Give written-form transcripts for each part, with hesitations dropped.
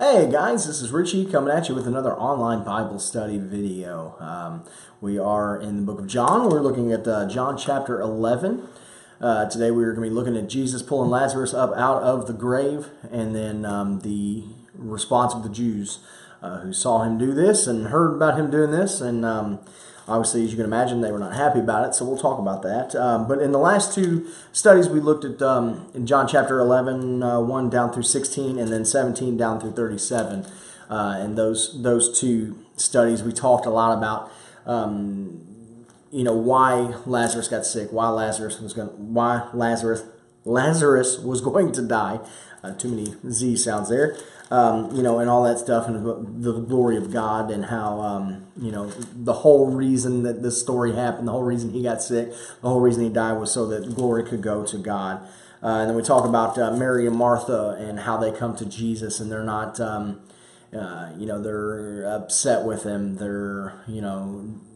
Hey guys, this is Richie coming at you with another online Bible study video. We are in the book of John. We're looking at John chapter 11. Today we're going to be looking at Jesus pulling Lazarus up out of the grave, and then the response of the Jews who saw him do this and heard about him doing this. And obviously, as you can imagine, they were not happy about it, so we'll talk about that. But in the last two studies, we looked at in John chapter 11, 1 down through 16, and then 17 down through 37. And those two studies, we talked a lot about why Lazarus got sick, why Lazarus was going to die. Too many Z sounds there. And all that stuff, and the glory of God, and how, the whole reason that this story happened, the whole reason he got sick, the whole reason he died was so that glory could go to God. And then we talk about Mary and Martha and how they come to Jesus, and they're not, they're upset with him. They're,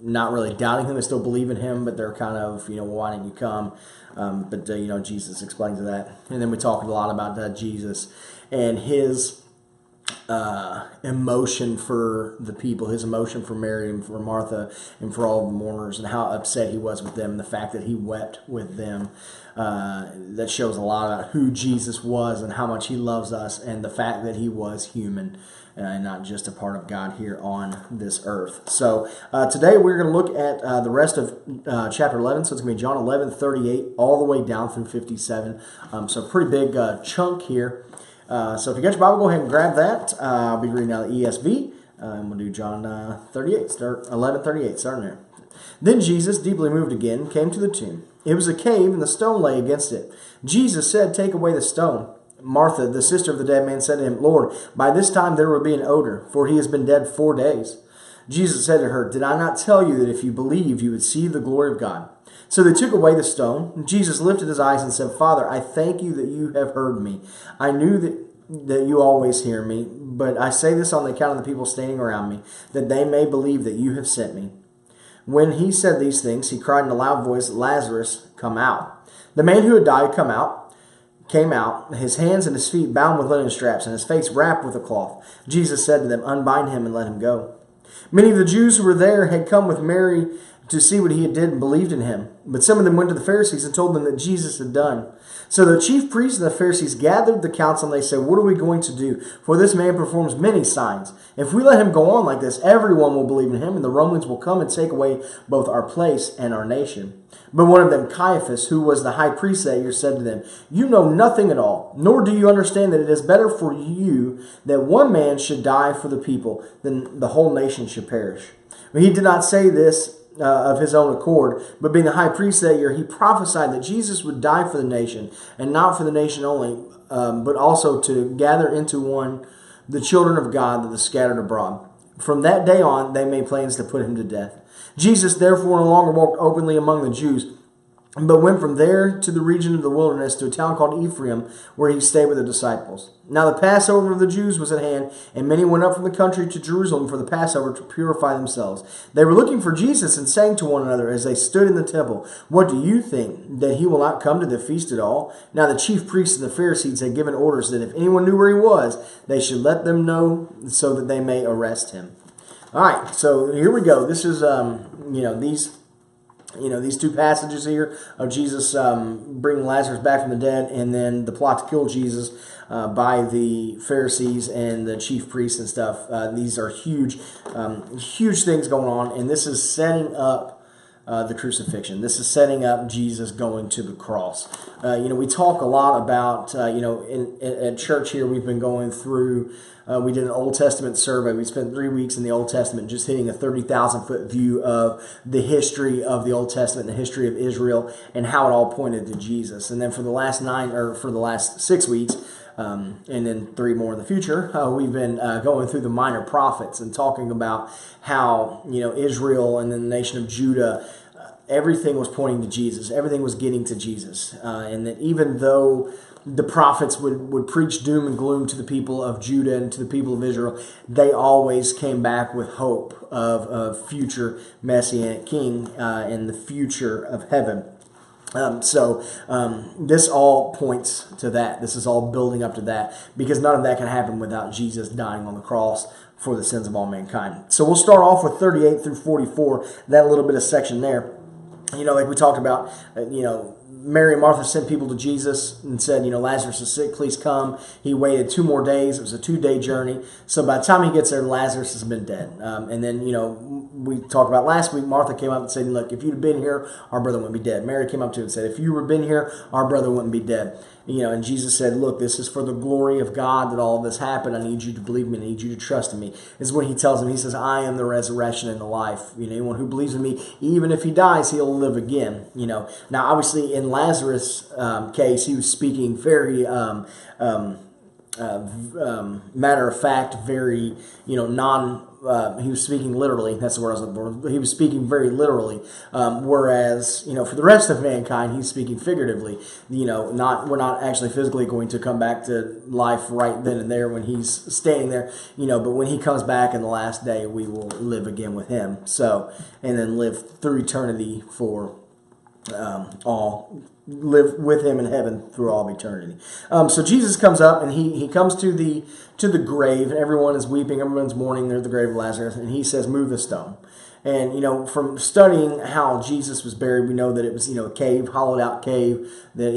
not really doubting him. They still believe in him, but they're kind of, why didn't you come? But Jesus explains that. And then we talked a lot about Jesus and his emotion for the people, his emotion for Mary and for Martha and for all the mourners, and how upset he was with them, and the fact that he wept with them. That shows a lot about who Jesus was and how much he loves us, and the fact that he was human and not just a part of God here on this earth. So today we're going to look at the rest of chapter 11. So it's going to be John 11:38 all the way down through 57. So a pretty big chunk here. So if you got your Bible, go ahead and grab that. I'll be reading out the ESV. And we'll do John 11:38, starting there. Then Jesus, deeply moved again, came to the tomb. It was a cave, and the stone lay against it. Jesus said, "Take away the stone." Martha, the sister of the dead man, said to him, "Lord, by this time there will be an odor, for he has been dead 4 days." Jesus said to her, "Did I not tell you that if you believed, you would see the glory of God?" So they took away the stone. Jesus lifted his eyes and said, "Father, I thank you that you have heard me. I knew that you always hear me, but I say this on the account of the people standing around me, that they may believe that you have sent me." When he said these things, he cried in a loud voice, "Lazarus, come out." The man who had died came out, his hands and his feet bound with linen straps, and his face wrapped with a cloth. Jesus said to them, "Unbind him and let him go." Many of the Jews who were there had come with Mary to see what he had did and believed in him. But some of them went to the Pharisees and told them that Jesus had done. So the chief priests and the Pharisees gathered the council, and they said, "What are we going to do? For this man performs many signs. If we let him go on like this, everyone will believe in him, and the Romans will come and take away both our place and our nation." But one of them, Caiaphas, who was the high priest that year, said to them, "You know nothing at all, nor do you understand that it is better for you that one man should die for the people than the whole nation should perish." But he did not say this of his own accord, but being the high priest that year, he prophesied that Jesus would die for the nation, and not for the nation only, but also to gather into one the children of God that are scattered abroad. From that day on, they made plans to put him to death. Jesus therefore no longer walked openly among the Jews, but went from there to the region of the wilderness, to a town called Ephraim, where he stayed with the disciples. Now the Passover of the Jews was at hand, and many went up from the country to Jerusalem for the Passover to purify themselves. They were looking for Jesus, and saying to one another as they stood in the temple, "What do you think, that he will not come to the feast at all?" Now the chief priests and the Pharisees had given orders that if anyone knew where he was, they should let them know, so that they may arrest him. All right, so here we go. This is these two passages here of Jesus bringing Lazarus back from the dead, and then the plot to kill Jesus by the Pharisees and the chief priests and stuff. These are huge things going on, and this is setting up the crucifixion. This is setting up Jesus going to the cross. We talk a lot about, at church here, we've been going through, we did an Old Testament survey. We spent 3 weeks in the Old Testament just hitting a 30,000-foot view of the history of the Old Testament, the history of Israel, and how it all pointed to Jesus. And then for the last 6 weeks, and then 3 more in the future, we've been going through the minor prophets and talking about how, Israel and then the nation of Judah, everything was pointing to Jesus. Everything was getting to Jesus. And that even though the prophets would preach doom and gloom to the people of Judah and to the people of Israel, they always came back with hope of a future Messianic king and the future of heaven. This all points to that. This is all building up to that, because none of that can happen without Jesus dying on the cross for the sins of all mankind. So we'll start off with 38 through 44, that little bit of section there. Like we talked about, Mary and Martha sent people to Jesus and said, Lazarus is sick, please come. He waited 2 more days. It was a 2-day journey. So by the time he gets there, Lazarus has been dead. And then, we talked about last week, Martha came up and said, look, if you'd have been here, our brother wouldn't be dead. Mary came up to him and said, if you had been here, our brother wouldn't be dead. And Jesus said, look, this is for the glory of God that all of this happened. I need you to believe me. I need you to trust in me. This is when he tells him, he says, I am the resurrection and the life. Anyone who believes in me, even if he dies, he'll live again. Now, obviously, in Lazarus' case, he was speaking very matter of fact, very, he was speaking literally. That's the word I was looking for. He was speaking very literally. Whereas, for the rest of mankind, he's speaking figuratively. We're not actually physically going to come back to life right then and there when he's standing there, but when he comes back in the last day, we will live again with him. So, and then live through eternity for live with him in heaven through all of eternity. So Jesus comes up and he comes to the grave. Everyone is weeping. Everyone's mourning near the grave of Lazarus. And he says, move the stone. And, from studying how Jesus was buried, we know that it was, a cave, hollowed out cave that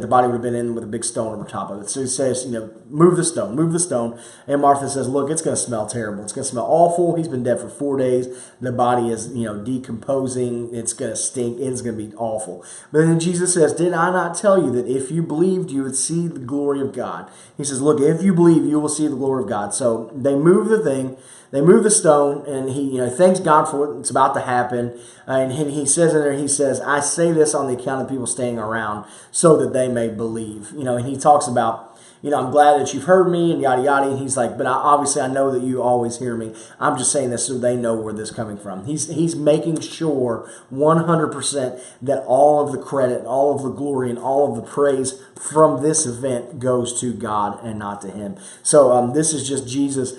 the body would have been in with a big stone over top of it. So he says, move the stone, move the stone. And Martha says, look, it's going to smell terrible. It's going to smell awful. He's been dead for 4 days. The body is, decomposing. It's going to stink. It's going to be awful. But then Jesus says, did I not tell you that if you believed, you would see the glory of God? He says, look, if you believe, you will see the glory of God. So they move the thing. They move the stone, and he thanks God for it. It's about to happen. And he says in there, he says, I say this on the account of people staying around so that they may believe. And he talks about, I'm glad that you've heard me and yada, yada. And he's like, but obviously I know that you always hear me. I'm just saying this so they know where this is coming from. He's making sure 100% that all of the credit, all of the glory, and all of the praise from this event goes to God and not to him. So this is just Jesus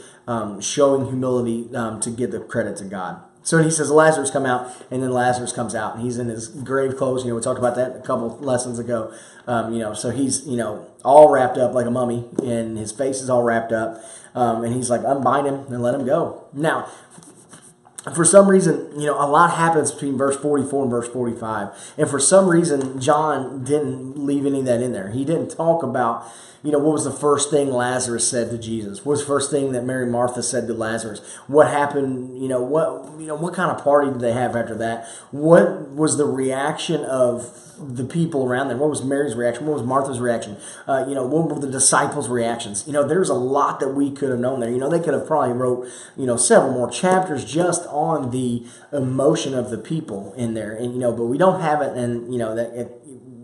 showing humility to give the credit to God. So he says, Lazarus come out, and then Lazarus comes out, and he's in his grave clothes. We talked about that a couple lessons ago. So he's, all wrapped up like a mummy, and his face is all wrapped up. And he's like, unbind him and let him go. Now, for some reason, a lot happens between verse 44 and verse 45. And for some reason, John didn't leave any of that in there. He didn't talk about, what was the first thing Lazarus said to Jesus? What was the first thing that Mary and Martha said to Lazarus? What happened? What kind of party did they have after that? What was the reaction of the people around them? What was Mary's reaction? What was Martha's reaction? What were the disciples' reactions? There's a lot that we could have known there. They could have probably wrote, several more chapters just on the emotion of the people in there. And, but we don't have it. And,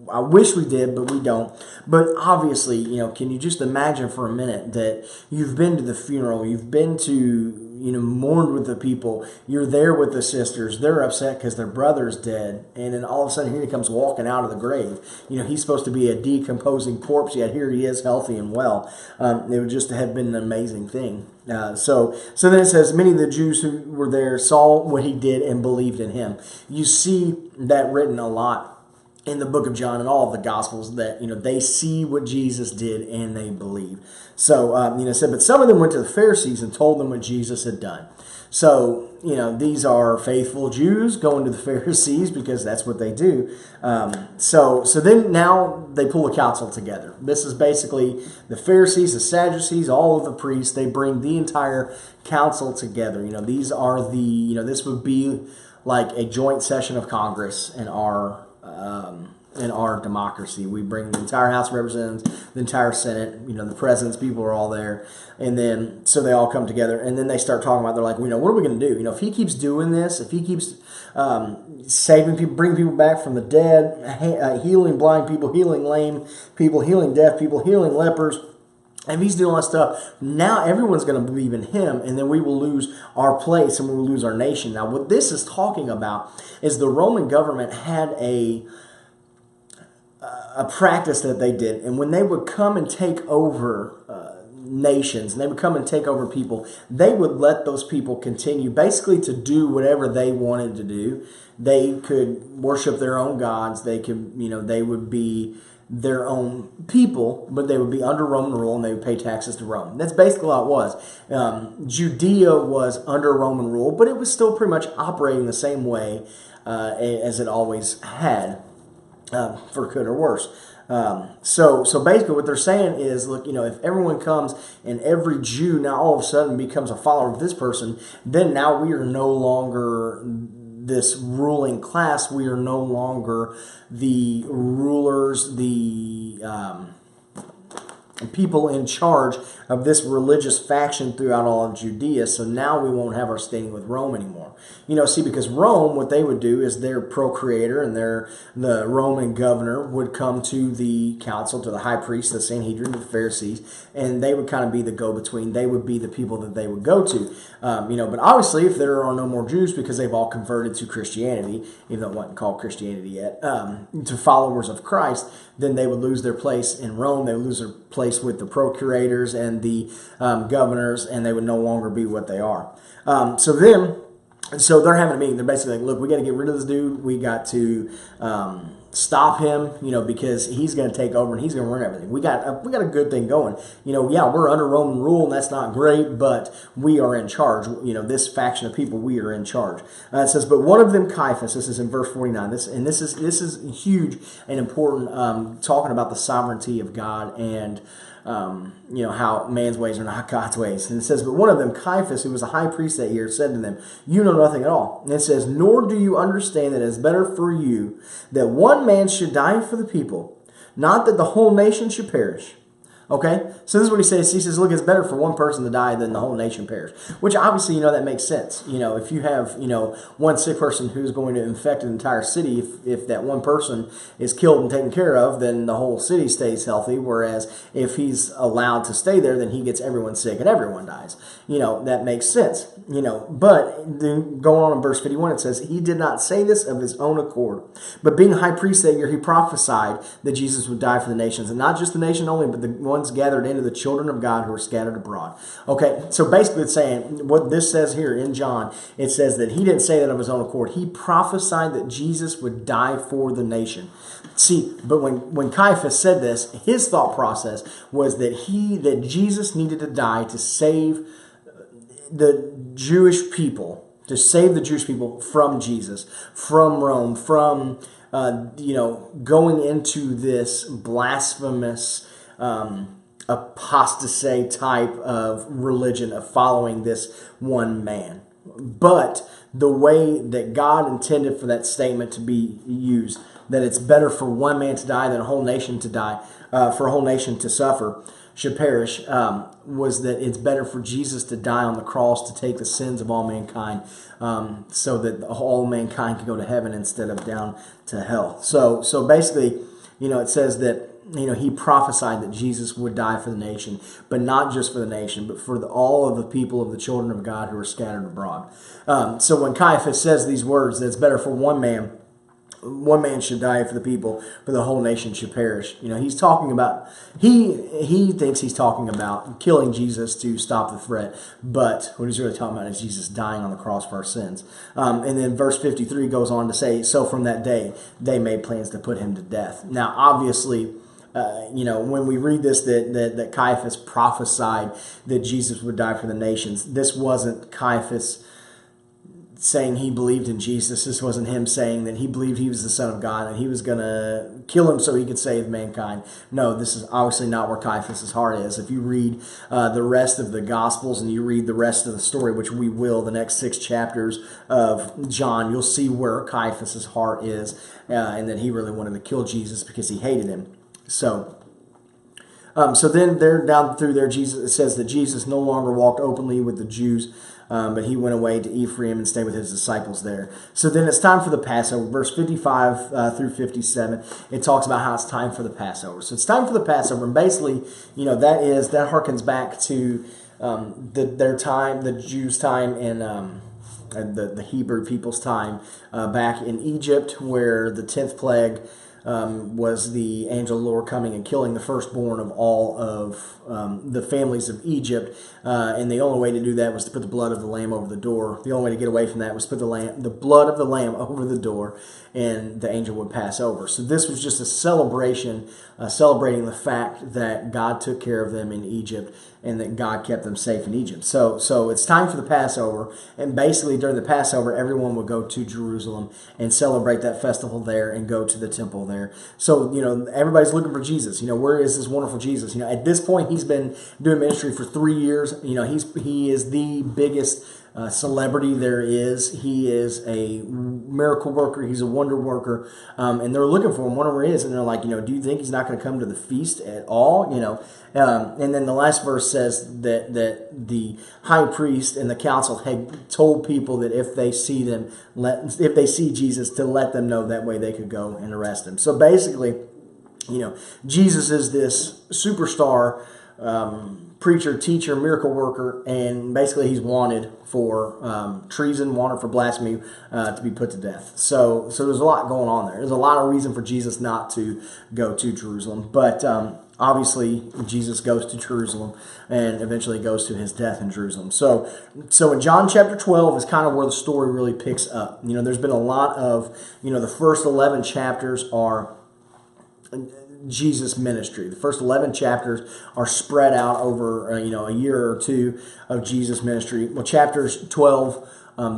I wish we did, but we don't. But obviously, can you just imagine for a minute that you've been to the funeral, you've been to, mourned with the people, you're there with the sisters, they're upset because their brother's dead, and then all of a sudden here he comes walking out of the grave. He's supposed to be a decomposing corpse, yet here he is healthy and well. It would just have been an amazing thing. So then it says, many of the Jews who were there saw what he did and believed in him. You see that written a lot in the book of John and all of the Gospels, that, they see what Jesus did and they believe. So, it said, but some of them went to the Pharisees and told them what Jesus had done. So, these are faithful Jews going to the Pharisees because that's what they do. So then now they pull a council together. This is basically the Pharisees, the Sadducees, all of the priests. They bring the entire council together. These are this would be like a joint session of Congress in our democracy. We bring the entire House of Representatives, the entire Senate, the presidents, people are all there. And then, so they all come together, and then they start talking about, they're like, what are we going to do? If he keeps doing this, if he keeps saving people, bringing people back from the dead, healing blind people, healing lame people, healing deaf people, healing lepers, if he's doing all that stuff, now everyone's going to believe in him, and then we will lose our place and we will lose our nation. Now, what this is talking about is the Roman government had a practice that they did, and when they would come and take over nations, and they would come and take over people, they would let those people continue basically to do whatever they wanted to do. They could worship their own gods. They could, they would be their own people, but they would be under Roman rule, and they would pay taxes to Rome. That's basically how it was. Judea was under Roman rule, but it was still pretty much operating the same way as it always had, for good or worse. So basically what they're saying is, look, if everyone comes and every Jew now all of a sudden becomes a follower of this person, then now we are no longer this ruling class. We are no longer the rulers, the people in charge of this religious faction throughout all of Judea. So now we won't have our standing with Rome anymore. See, because Rome, what they would do is their procurator and the Roman governor would come to the council, to the high priest, the Sanhedrin, the Pharisees, and they would kind of be the go-between. They would be the people that they would go to. But obviously, if there are no more Jews because they've all converted to Christianity, even though it wasn't called Christianity yet, to followers of Christ, then they would lose their place in Rome. They would lose their place with the procurators and the governors, and they would no longer be what they are. So they're having a meeting. They're basically like, look, we got to get rid of this dude. We got to stop him, because he's going to take over and he's going to run everything. We got a good thing going. We're under Roman rule, and that's not great, but we are in charge. This faction of people, we are in charge. It says, but one of them, Caiaphas, this is in verse 49. This is huge and important, talking about the sovereignty of God and how man's ways are not God's ways. And it says, but one of them, Caiaphas, who was a high priest that year, said to them, you know nothing at all. And it says, nor do you understand that it is better for you that one man should die for the people, not that the whole nation should perish. Okay, so this is what he says. He says, look, it's better for one person to die than the whole nation perish. Which obviously, that makes sense. If you have, one sick person who's going to infect an entire city, if that one person is killed and taken care of, then the whole city stays healthy. Whereas if he's allowed to stay there, then he gets everyone sick and everyone dies. That makes sense. But then going on in verse 51, it says, he did not say this of his own accord, but being high priest that year, he prophesied that Jesus would die for the nations, and not just the nation only, but the ones gathered into the children of God who are scattered abroad. Okay, so basically it's saying, what this says here in John, it says that he didn't say that of his own accord. He prophesied that Jesus would die for the nation. See, but when Caiaphas said this, his thought process was that Jesus needed to die to save the Jewish people, from Jesus, from Rome, from going into this blasphemous apostasy type of religion of following this one man. But the way that God intended for that statement to be used, that it's better for one man to die than a whole nation to die, for a whole nation to suffer, should perish, was that it's better for Jesus to die on the cross to take the sins of all mankind, so that all mankind can go to heaven instead of down to hell. So basically, it says that he prophesied that Jesus would die for the nation, but not just for the nation, but for all of the people of the children of God who are scattered abroad. So when Caiaphas says these words, that it's better for one man should die for the people, for the whole nation should perish. He's talking about, he thinks he's talking about killing Jesus to stop the threat, but what he's really talking about is Jesus dying on the cross for our sins. And then verse 53 goes on to say, so from that day, they made plans to put him to death. Now, obviously, when we read this, that Caiaphas prophesied that Jesus would die for the nations, this wasn't Caiaphas saying he believed in Jesus. This wasn't him saying that he believed he was the Son of God and he was going to kill him so he could save mankind. No, this is obviously not where Caiaphas' heart is. If you read the rest of the Gospels and you read the rest of the story, which we will, the next 6 chapters of John, you'll see where Caiaphas' heart is, and that he really wanted to kill Jesus because he hated him. So then they're down through there. It says that Jesus no longer walked openly with the Jews, but he went away to Ephraim and stayed with his disciples there. So then it's time for the Passover. Verse 55 through 57, it talks about how it's time for the Passover. So it's time for the Passover, and basically, that harkens back to their time, the Jews' time, and the Hebrew people's time back in Egypt, where the 10th plague was the angel of the Lord coming and killing the firstborn of all of the families of Egypt, and the only way to do that was to put the blood of the lamb over the door. The only way to get away from that was to put the blood of the lamb over the door, and the angel would pass over. So this was just a celebration, celebrating the fact that God took care of them in Egypt and that God kept them safe in Egypt. So it's time for the Passover, and basically during the Passover, everyone would go to Jerusalem and celebrate that festival there and go to the temple there. So, everybody's looking for Jesus. Where is this wonderful Jesus? At this point, he's been doing ministry for 3 years. He is the biggest celebrity there is. He is a miracle worker. He's a wonder worker. And they're looking for him, wondering where he is. And they're like, do you think he's not going to come to the feast at all? And then the last verse says that the high priest and the council had told people that if they see Jesus, to let them know, that way they could go and arrest him. So basically, Jesus is this superstar preacher, teacher, miracle worker, and basically he's wanted for treason, wanted for blasphemy, to be put to death. So there's a lot going on there. There's a lot of reason for Jesus not to go to Jerusalem, but obviously Jesus goes to Jerusalem and eventually goes to his death in Jerusalem. So in John chapter 12 is kind of where the story really picks up. There's been a lot of, the first 11 chapters are Jesus' ministry. The first 11 chapters are spread out over a year or two of Jesus' ministry. Well, chapters 12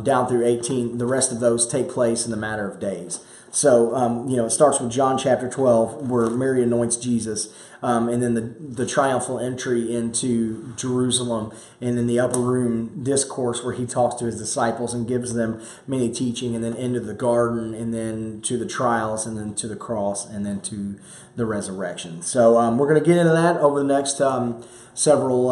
down through 18, the rest of those take place in a matter of days. So, it starts with John chapter 12, where Mary anoints Jesus, and then the triumphal entry into Jerusalem, and then the upper room discourse where he talks to his disciples and gives them many teaching, and then into the garden, and then to the trials, and then to the cross, and then to the resurrection. So we're going to get into that over the next several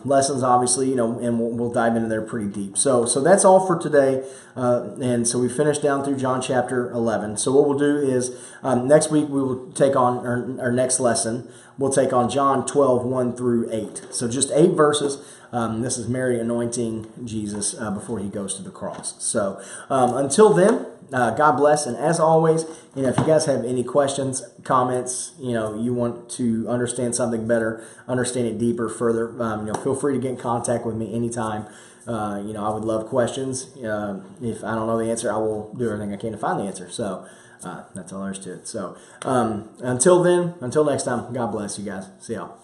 lessons, obviously, and we'll dive into there pretty deep. So that's all for today, and so we finished down through John chapter 11. So what we'll do is next week we will take on our next lesson. We'll take on John 12, 1 through 8. So just 8 verses. This is Mary anointing Jesus before he goes to the cross. So until then, God bless. And as always, if you guys have any questions, comments, you want to understand something better, understand it deeper, further, feel free to get in contact with me anytime. I would love questions. If I don't know the answer, I will do everything I can to find the answer. So that's all there is to it. So until then, until next time, God bless you guys. See y'all.